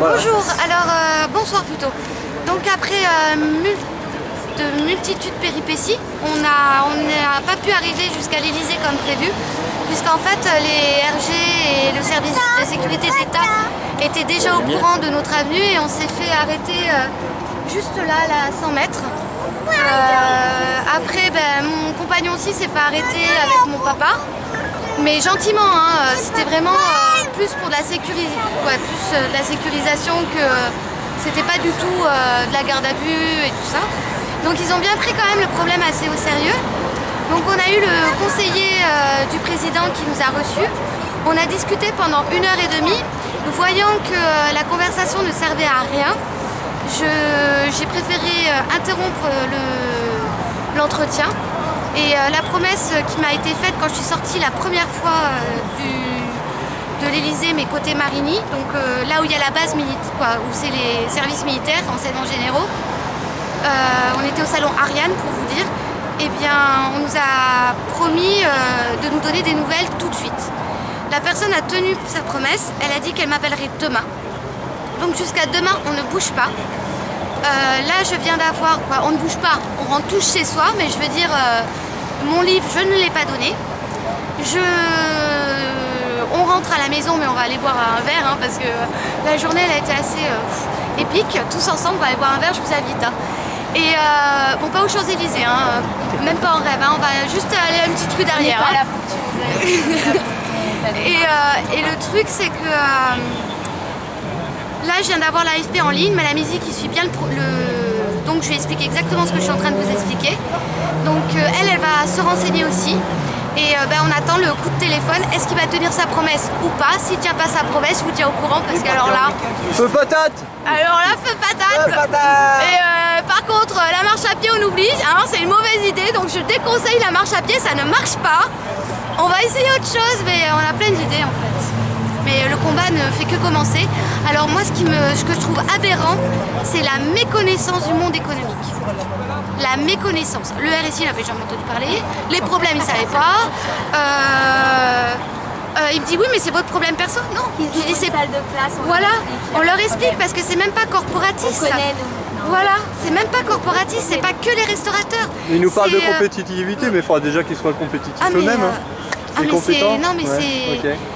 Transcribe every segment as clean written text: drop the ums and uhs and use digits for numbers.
Voilà. Bonjour, alors bonsoir plutôt. Donc après de multitudes péripéties, on n'a pas pu arriver jusqu'à l'Elysée comme prévu, puisqu'en fait les RG et le service de sécurité de l'État étaient déjà au courant de notre avenue et on s'est fait arrêter juste là, à 100 mètres. Après, mon compagnon aussi s'est fait arrêter avec mon papa, mais gentiment, hein, c'était vraiment plus pour de la sécurisation que c'était pas du tout de la garde à vue et tout ça. Donc ils ont bien pris quand même le problème assez au sérieux. Donc on a eu le conseiller du président qui nous a reçus. On a discuté pendant 1h30. Voyant que la conversation ne servait à rien, j'ai préféré interrompre l'entretien. Et la promesse qui m'a été faite quand je suis sortie la première fois de l'Elysée, mais côté Marigny, donc là où il y a la base militaire, où c'est les services militaires, renseignements généraux, on était au salon Ariane pour vous dire, et bien on nous a promis de nous donner des nouvelles tout de suite. La personne a tenu sa promesse, elle a dit qu'elle m'appellerait demain. Donc jusqu'à demain, on ne bouge pas. Là, je viens d'avoir, on ne bouge pas, on rentre tous chez soi, mais je veux dire, mon livre, je ne l'ai pas donné. On rentre à la maison, mais on va aller boire un verre, hein, parce que la journée, elle a été assez épique. Tous ensemble, on va aller boire un verre, je vous invite. Hein. Et bon, pas aux Champs-Élysées, hein, même pas en rêve, hein, on va juste aller à une petite rue derrière. Hein. Et le truc, c'est que là, je viens d'avoir l'AFP en ligne, mais la musique, il suit bien donc je lui ai expliqué exactement ce que je suis en train de vous expliquer. Donc elle va se renseigner aussi. Et on attend le coup de téléphone. Est-ce qu'il va tenir sa promesse ou pas? S'il ne tient pas sa promesse, je vous tiens au courant parce qu'alors là... Feu patate! Alors là, feu patate! Et par contre, la marche à pied, on oublie, hein, c'est une mauvaise idée. Donc je déconseille la marche à pied, ça ne marche pas. On va essayer autre chose, mais on a plein d'idées en fait. Mais le combat ne fait que commencer. Alors moi, ce que je trouve aberrant, c'est la méconnaissance du monde économique. La méconnaissance. Le RSI n'avait jamais entendu parler. Les problèmes, il ne savait pas. Il me dit oui, mais c'est votre problème perso. Non. Ils ont une salle de classe. Voilà. On leur explique parce que c'est même pas corporatiste. Voilà, c'est même pas corporatiste, c'est pas que les restaurateurs. Ils nous parlent de compétitivité, mais il faudra déjà qu'ils soient compétitifs eux-mêmes.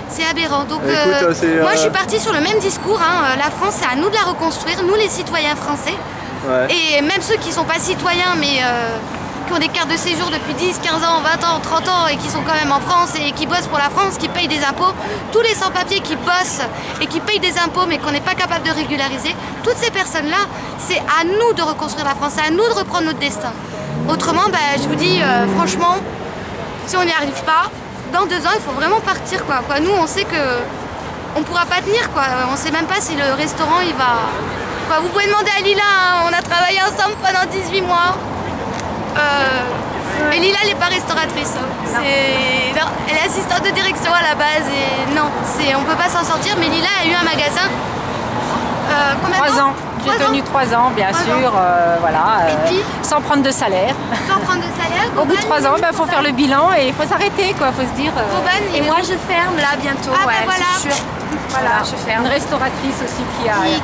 C'est aberrant. Donc moi je suis partie sur le même discours, hein. La France c'est à nous de la reconstruire, nous les citoyens français. Ouais. Et même ceux qui ne sont pas citoyens mais qui ont des cartes de séjour depuis 10, 15 ans, 20 ans, 30 ans et qui sont quand même en France et qui bossent pour la France, qui payent des impôts, tous les sans-papiers qui bossent et qui payent des impôts mais qu'on n'est pas capable de régulariser, toutes ces personnes-là, c'est à nous de reconstruire la France, c'est à nous de reprendre notre destin. Autrement, je vous dis franchement, si on n'y arrive pas, dans 2 ans, il faut vraiment partir. Quoi. Nous, on sait qu'on ne pourra pas tenir. On ne sait même pas si le restaurant, il va... Vous pouvez demander à Lila, hein, on a travaillé ensemble pendant 18 mois. Mais Lila, elle n'est pas restauratrice. Hein. Non, elle est assistante de direction à la base. Et non, on ne peut pas s'en sortir. Mais Lila a eu un magasin. Combien de temps? 3 ans. J'ai tenu 3 ans, bien sûr, voilà, sans prendre de salaire. Sans prendre de salaire. Au bout de 3 ans, il faut faire le bilan et il faut s'arrêter, quoi. Faut se dire. Et moi, je ferme là bientôt. Ah ouais, voilà. C'est sûr. Voilà, je ferme. Une restauratrice aussi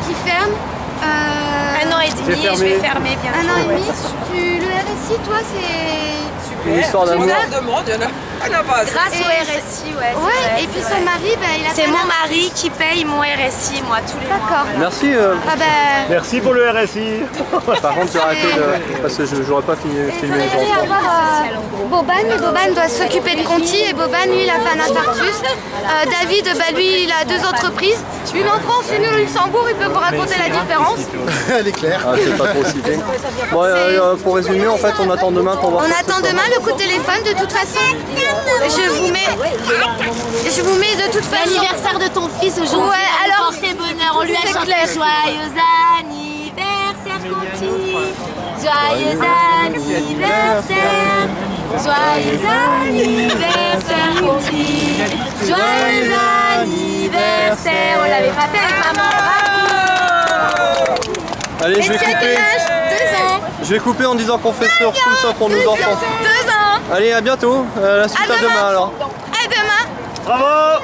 qui ferme. 1 an et demi, je vais fermer bientôt. 1 an et demi. Le RSI, toi, c'est... Une histoire d'amour. Grâce au RSI, ouais. Et puis son mari, il a fait... C'est mon mari qui paye mon RSI, moi, tous les mois. D'accord. Merci. Merci pour le RSI. Par contre, j'ai arrêté parce que j'aurais pas filmé les enfants. Boban, mais Boban doit s'occuper de Conti et Boban, lui, il a fait un infarctus. David, lui, il a 2 entreprises. Une en France, une au Luxembourg, il peut vous raconter la différence. Elle est claire. Ah, c'est pas trop cité. Bon, pour résumer, en fait, on attend demain pour voir. On attend demain le coup de téléphone, de toute façon. Je vous mets de toute façon. L'anniversaire de ton fils aujourd'hui. Ouais, alors. Portez bonheur, on lui a chanté joyeux anniversaire, Conti. Joyeux anniversaire. Joyeux anniversaire, Conti. Joyeux anniversaire. On l'avait pas fait avec maman. Allez, je vais couper. 2 ans. Je vais couper en disant qu'on fait sur tout ça pour nos enfants. 2 ans. Allez, à bientôt. La suite à demain alors. À demain. Bravo!